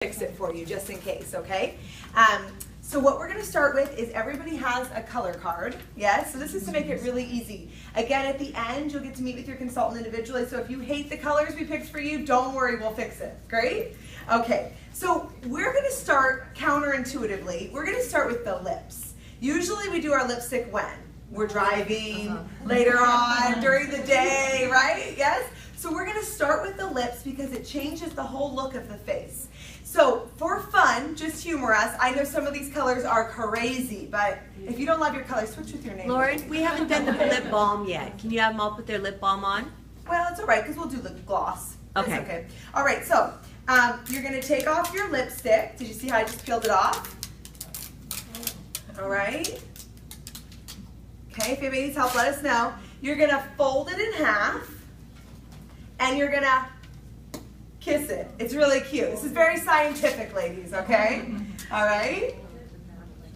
fix it for you just in case, okay? So what we're going to start with is everybody has a color card, yes? So this is to make it really easy. Again, at the end, you'll get to meet with your consultant individually, so if you hate the colors we picked for you, don't worry, we'll fix it. Great? Okay, so we're going to start counterintuitively. We're going to start with the lips. Usually we do our lipstick when? We're driving, later on, during the day, right? Yes? So we're going to start with the lips because it changes the whole look of the face. So for fun, just humor us. I know some of these colors are crazy, but if you don't love your color, switch with your name. Lauren, we haven't done the lip balm yet. Can you have them all put their lip balm on? Well, it's all right because we'll do lip gloss. Okay. That's okay. All right, so you're going to take off your lipstick. Did you see how I just peeled it off? All right. Okay, if anybody needs help, let us know. You're going to fold it in half, and you're going to kiss it. It's really cute. This is very scientific, ladies, okay? All right?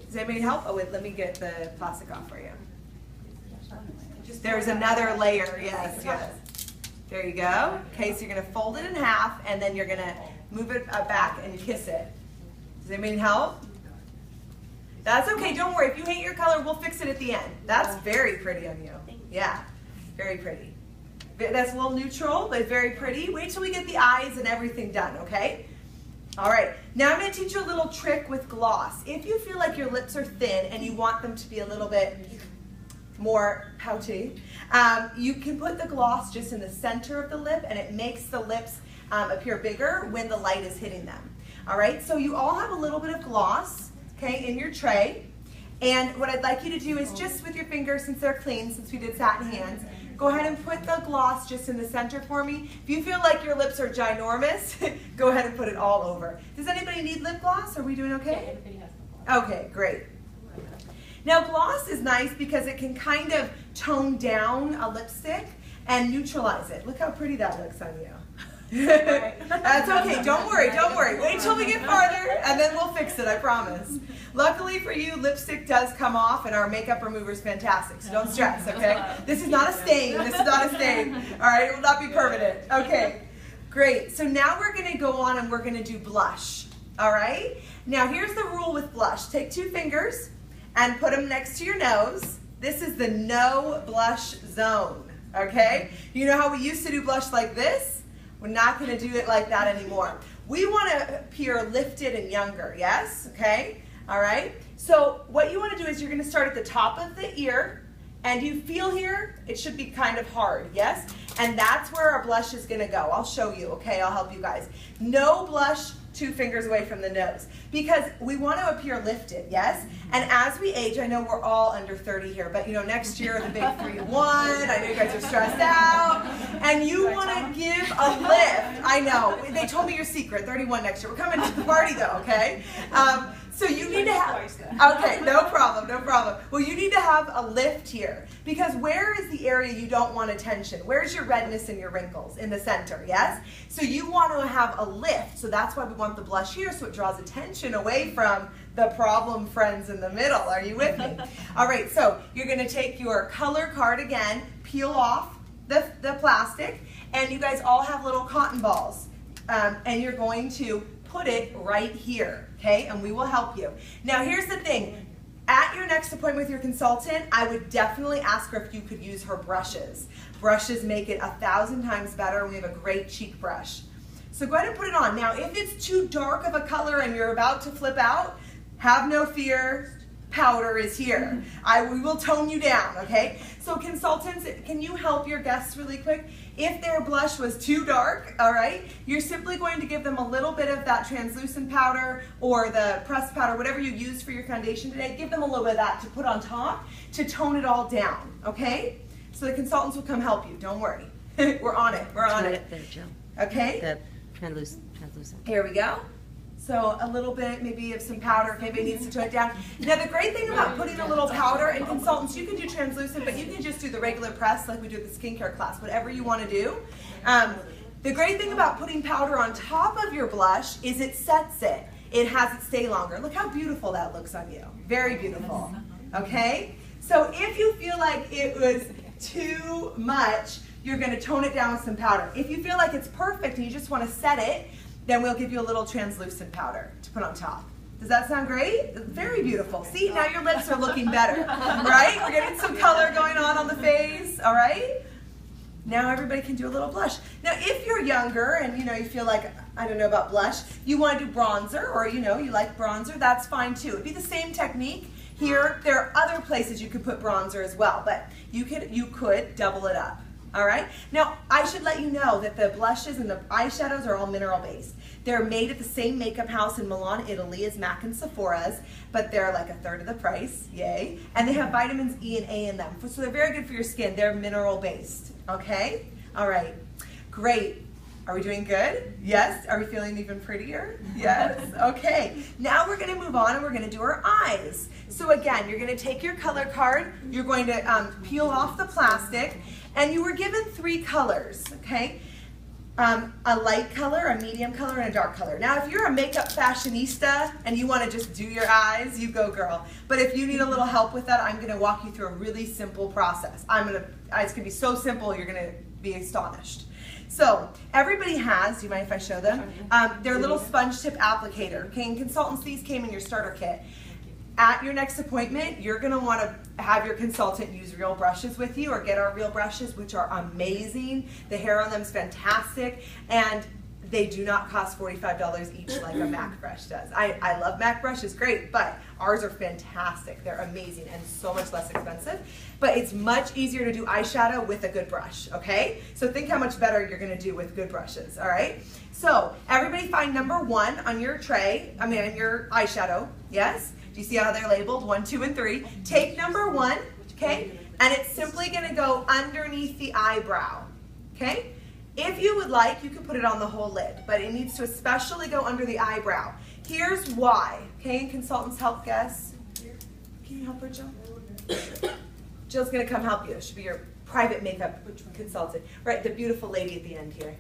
Does anybody need help? Oh, wait, let me get the plastic off for you. There's another layer, yes, yes. There you go. Okay, so you're going to fold it in half, and then you're going to move it back and kiss it. Does anybody need help? That's okay, don't worry. If you hate your color, we'll fix it at the end. That's very pretty on you. Yeah, very pretty. That's a little neutral, but very pretty. Wait till we get the eyes and everything done, okay? All right, now I'm going to teach you a little trick with gloss. If you feel like your lips are thin and you want them to be a little bit more pouty, you can put the gloss just in the center of the lip, and it makes the lips appear bigger when the light is hitting them. All right, so you all have a little bit of gloss, okay, in your tray. And what I'd like you to do is just with your fingers, since they're clean, since we did satin hands, go ahead and put the gloss just in the center for me. If you feel like your lips are ginormous, go ahead and put it all over. Does anybody need lip gloss? Are we doing okay? Okay, great. Now gloss is nice because it can kind of tone down a lipstick and neutralize it. Look how pretty that looks on you. That's okay, don't worry, don't worry. Wait till we get farther and then we'll fix it, I promise. Luckily for you, lipstick does come off and our makeup remover is fantastic, so don't stress, okay? This is not a stain, this is not a stain. All right, it will not be permanent. Okay, great. So now we're gonna go on and we're gonna do blush, all right? Now here's the rule with blush. Take 2 fingers and put them next to your nose. This is the no blush zone, okay? You know how we used to do blush like this? We're not going to do it like that anymore. We want to appear lifted and younger, yes? Okay? All right? So what you want to do is you're going to start at the top of the ear, and you feel here, it should be kind of hard, yes? And that's where our blush is going to go. I'll show you, okay? I'll help you guys. No blush 2 fingers away from the nose because we want to appear lifted, yes? And as we age, I know we're all under 30 here, but you know, next year the big 3-1, I know you guys are stressed out, and you want to give a lift. I know, they told me your secret, 31 next year. We're coming to the party though, okay? So you need to have, okay, no problem, no problem. Well, you need to have a lift here because where is the area you don't want attention? Where's your redness and your wrinkles? In the center, yes? So you want to have a lift, so that's why we want the blush here so it draws attention away from the problem friends in the middle. Are you with me? All right, so you're going to take your color card again, peel off the plastic, and you guys all have little cotton balls, and you're going to put it right here, okay? And we will help you. Now here's the thing. At your next appointment with your consultant, I would definitely ask her if you could use her brushes. Brushes make it 1,000 times better. We have a great cheek brush. So go ahead and put it on. Now if it's too dark of a color and you're about to flip out, have no fear. Powder is here. We will tone you down, okay? So consultants, can you help your guests really quick? If their blush was too dark, all right, you're simply going to give them a little bit of that translucent powder or the pressed powder, whatever you use for your foundation today, give them a little bit of that to put on top to tone it all down, okay? So the consultants will come help you, don't worry. We're on it, we're on it. There, Joe. Okay? The translucent. Here we go. So a little bit maybe of some powder if anybody needs to tone it down. Now the great thing about putting a little powder, and consultants, you can do translucent, but you can just do the regular press like we do at the skincare class, whatever you want to do. The great thing about putting powder on top of your blush is it sets it. It has it stay longer. Look how beautiful that looks on you. Very beautiful. Okay? So if you feel like it was too much, you're going to tone it down with some powder. If you feel like it's perfect and you just want to set it, then we'll give you a little translucent powder to put on top. Does that sound great? Very beautiful. See, now your lips are looking better, right? We're getting some color going on the face, all right? Now everybody can do a little blush. Now if you're younger and you feel like, I don't know about blush, you want to do bronzer, or you like bronzer, that's fine too. It'd be the same technique. Here, there are other places you could put bronzer as well, but you could double it up. All right? Now, I should let you know that the blushes and the eyeshadows are all mineral based. They're made at the same makeup house in Milan, Italy as MAC and Sephora's, but they're like a third of the price, yay. And they have vitamins E and A in them, so they're very good for your skin. They're mineral based, okay? All right, great. Are we doing good? Yes? Are we feeling even prettier? Yes? Okay. Now we're going to move on and we're going to do our eyes. So again, you're going to take your color card, you're going to peel off the plastic, and you were given 3 colors, okay? A light color, a medium color, and a dark color. Now if you're a makeup fashionista and you want to just do your eyes, you go girl. But if you need a little help with that, I'm going to walk you through a really simple process. It's going to be so simple, you're going to be astonished. So everybody has, do you mind if I show them? Their little sponge tip applicator. Okay, in consultants, these came in your starter kit. At your next appointment, you're going to want to have your consultant use real brushes with you, or get our real brushes, which are amazing. The hair on them is fantastic, and they do not cost $45 each like a MAC brush does. I love MAC brushes, great, but ours are fantastic. They're amazing and so much less expensive. But it's much easier to do eyeshadow with a good brush, okay? So think how much better you're going to do with good brushes, all right? So everybody find number 1 on your tray, on your eyeshadow, yes? Do you see how they're labeled? 1, 2, and 3. Take number 1, okay? And it's simply going to go underneath the eyebrow, okay? If you would like, you could put it on the whole lid, but it needs to especially go under the eyebrow. Here's why, okay? Consultants help guess. Can you help her, Jill? Jill's going to come help you. She'll be your private makeup consultant. Right, the beautiful lady at the end here.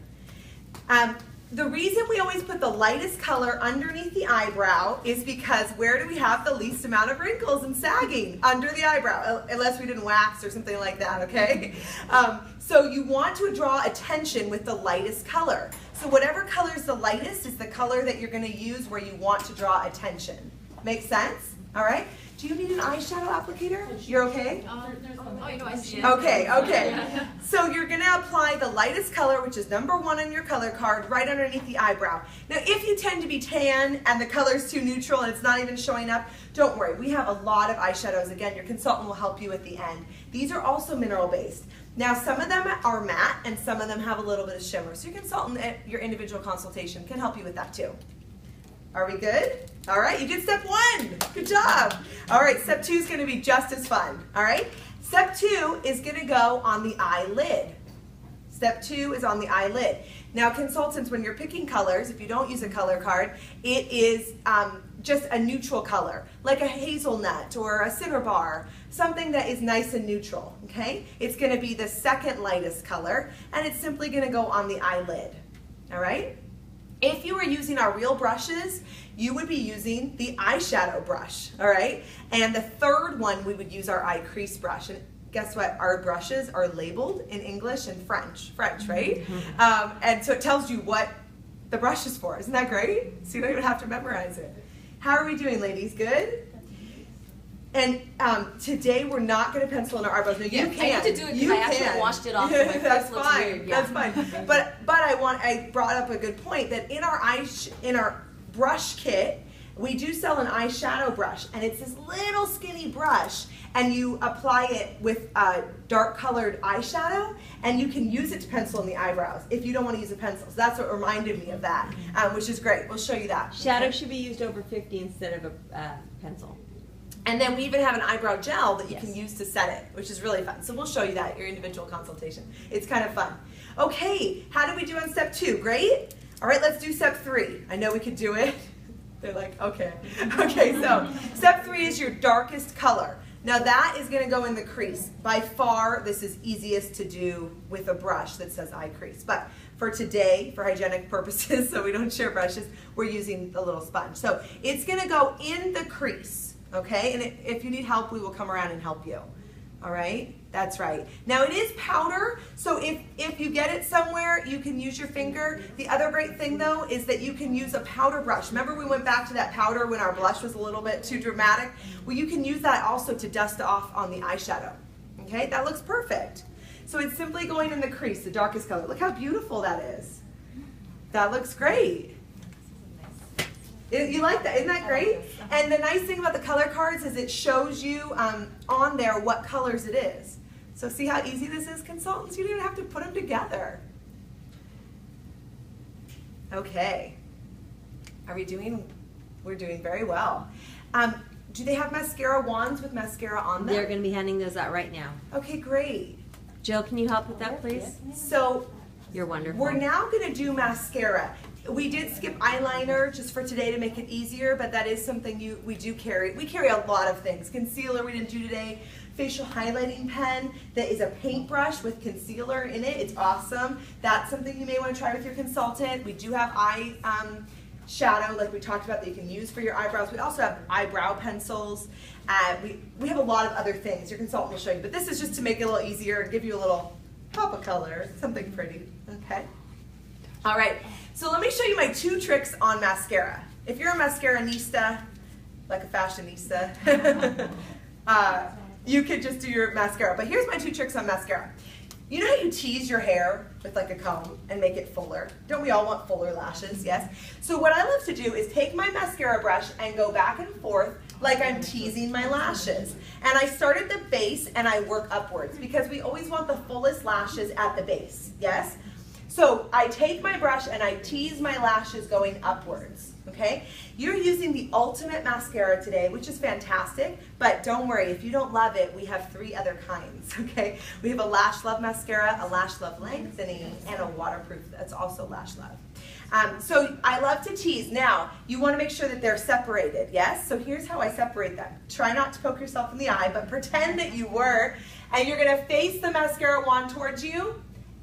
The reason we always put the lightest color underneath the eyebrow is because where do we have the least amount of wrinkles and sagging? Under the eyebrow, unless we didn't wax or something like that, okay? So you want to draw attention with the lightest color. So whatever color is the lightest is the color that you're going to use where you want to draw attention. Make sense? All right? Do you need an eyeshadow applicator? You're okay? I see it. Okay, okay. So you're going to apply the lightest color, which is number 1 on your color card, right underneath the eyebrow. Now, if you tend to be tan and the color's too neutral and it's not even showing up, don't worry. We have a lot of eyeshadows. Again, your consultant will help you at the end. These are also mineral-based. Now, some of them are matte and some of them have a little bit of shimmer. So your consultant at your individual consultation can help you with that too. Are we good? All right, you did step 1. Good job. All right, step 2 is going to be just as fun. All right, step 2 is going to go on the eyelid. Step 2 is on the eyelid. Now, consultants, when you're picking colors, if you don't use a color card, it is just a neutral color, like a hazelnut or a cinnabar, something that is nice and neutral, okay? It's going to be the second lightest color, and it's simply going to go on the eyelid, all right? If you were using our real brushes, you would be using the eyeshadow brush, all right? And the third one, we would use our eye crease brush. And guess what? Our brushes are labeled in English and French, right? And so it tells you what the brush is for. Isn't that great? So you don't even have to memorize it. How are we doing, ladies? Good? And today we're not going to pencil in our eyebrows. No, you can. I need to do it because I actually washed it off. So my That's face looks fine. weird. Yeah. That's fine. But I brought up a good point that in our brush kit, we do sell an eyeshadow brush, and it's this little skinny brush, and you apply it with a dark colored eyeshadow, and you can use it to pencil in the eyebrows if you don't want to use a pencil. So that's what reminded me of that, which is great. We'll show you that. Shadow should be used over 50 instead of a pencil. And then we even have an eyebrow gel that you Yes. can use to set it, which is really fun. So we'll show you that at your individual consultation. It's kind of fun. Okay, how did we do on step 2? Great? All right, let's do step 3. I know we could do it. They're like, okay. Okay, so step 3 is your darkest color. Now that is going to go in the crease. By far, this is easiest to do with a brush that says eye crease. But for today, for hygienic purposes, so we don't share brushes, we're using the little sponge. So it's going to go in the crease. Okay, and if you need help, we will come around and help you. All right, That's right. Now it is powder, so if you get it somewhere, you can use your finger. The other great thing though is that you can use a powder brush. Remember we went back to that powder when our blush was a little bit too dramatic? Well, you can use that also to dust off on the eyeshadow. Okay, that looks perfect. So it's simply going in the crease, the darkest color. Look how beautiful that is. That looks great. You like that? Isn't that great? And the nice thing about the color cards is it shows you on there what colors it is. So see how easy this is, consultants? You don't even have to put them together. Okay. Are we doing? We're doing very well. Do they have mascara wands with mascara on them? They're going to be handing those out right now. Okay, great. Jill, can you help with that, please? So You're wonderful. we're now going to do mascara. We did skip eyeliner just for today to make it easier, but that is something we do carry. We carry a lot of things. Concealer we didn't do today. Facial highlighting pen that is a paintbrush with concealer in it. It's awesome. That's something you may want to try with your consultant. We do have eye shadow, like we talked about, that you can use for your eyebrows. We also have eyebrow pencils. We have a lot of other things. Your consultant will show you, but this is just to make it a little easier and give you a little pop of color, something pretty. Okay. All right. So let me show you my 2 tricks on mascara. If you're a mascaranista, like a fashionista, you could just do your mascara. But here's my 2 tricks on mascara. You know how you tease your hair with like a comb and make it fuller? Don't we all want fuller lashes? Yes. So what I love to do is take my mascara brush and go back and forth like I'm teasing my lashes. And I start at the base and I work upwards because we always want the fullest lashes at the base. Yes? So I take my brush and I tease my lashes going upwards, okay? You're using the ultimate mascara today, which is fantastic, but don't worry, if you don't love it, we have 3 other kinds, okay? We have a Lash Love mascara, a Lash Love lengthening, and a waterproof that's also Lash Love. So I love to tease. Now, you want to make sure that they're separated, yes? So here's how I separate them. Try not to poke yourself in the eye, but pretend that you were, and you're going to face the mascara wand towards you,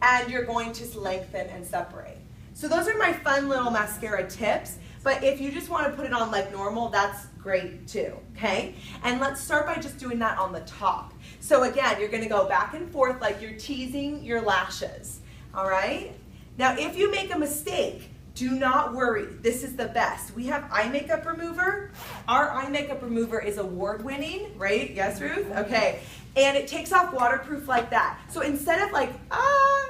and you're going to lengthen and separate. So those are my fun little mascara tips, but if you just want to put it on like normal, that's great too, okay? And let's start by just doing that on the top. So again, you're going to go back and forth like you're teasing your lashes, all right? Now if you make a mistake, do not worry, this is the best. We have eye makeup remover. Our eye makeup remover is award-winning, right? Yes, Ruth? Okay. And it takes off waterproof like that. So instead of like,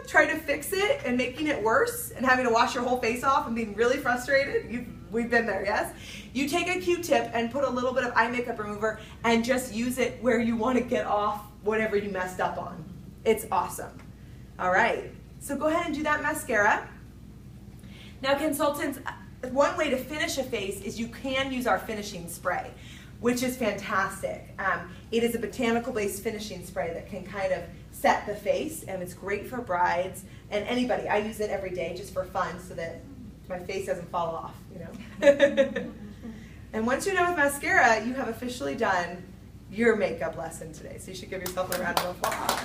trying to fix it and making it worse and having to wash your whole face off and being really frustrated, we've been there, yes? You take a Q-tip and put a little bit of eye makeup remover and just use it where you want to get off whatever you messed up on. It's awesome. All right, so go ahead and do that mascara. Now consultants, one way to finish a face is you can use our finishing spray, which is fantastic. It is a botanical-based finishing spray that can kind of set the face, and it's great for brides and anybody. I use it every day just for fun so that my face doesn't fall off, you know. And once you're done with mascara, you have officially done your makeup lesson today. So you should give yourself a round of applause.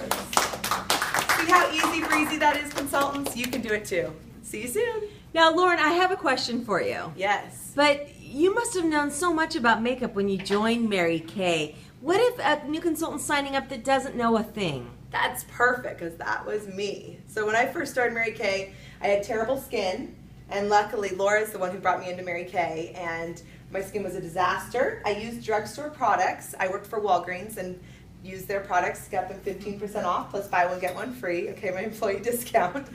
See how easy breezy that is, consultants? You can do it too. See you soon. Now, Lauren, I have a question for you. Yes. But you must have known so much about makeup when you joined Mary Kay. What if a new consultant signing up that doesn't know a thing? That's perfect, because that was me. So when I first started Mary Kay, I had terrible skin, and luckily Laura's the one who brought me into Mary Kay, and my skin was a disaster. I used drugstore products. I worked for Walgreens and used their products, got them 15% off, plus buy one, get one free, okay, my employee discount.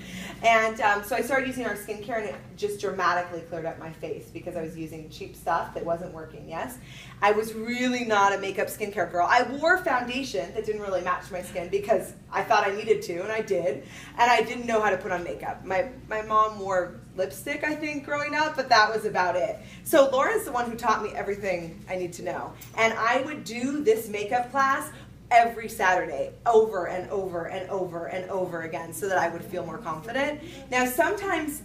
And so I started using our skincare, and it just dramatically cleared up my face because I was using cheap stuff that wasn't working, yes? I was really not a makeup skincare girl. I wore foundation that didn't really match my skin because I thought I needed to, and I did, and I didn't know how to put on makeup. My mom wore lipstick, I think, growing up, but that was about it. So Laura's the one who taught me everything I need to know. And I would do this makeup class every Saturday, over and over and over and over again, so that I would feel more confident. Now sometimes,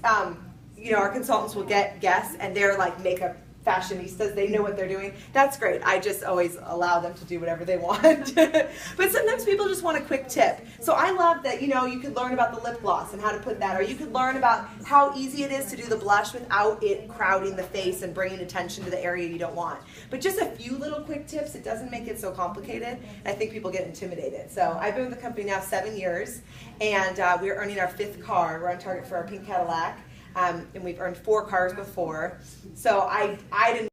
you know, our consultants will get guests and they're like makeup fashionistas, they know what they're doing. That's great. I just always allow them to do whatever they want. But sometimes people just want a quick tip. So I love that, you know, you could learn about the lip gloss and how to put that, or you could learn about how easy it is to do the blush without it crowding the face and bringing attention to the area you don't want. But just a few little quick tips, it doesn't make it so complicated. I think people get intimidated. So I've been with the company now 7 years, and we're earning our 5th car. We're on target for our pink Cadillac. And we've earned 4 cars before. So I didn't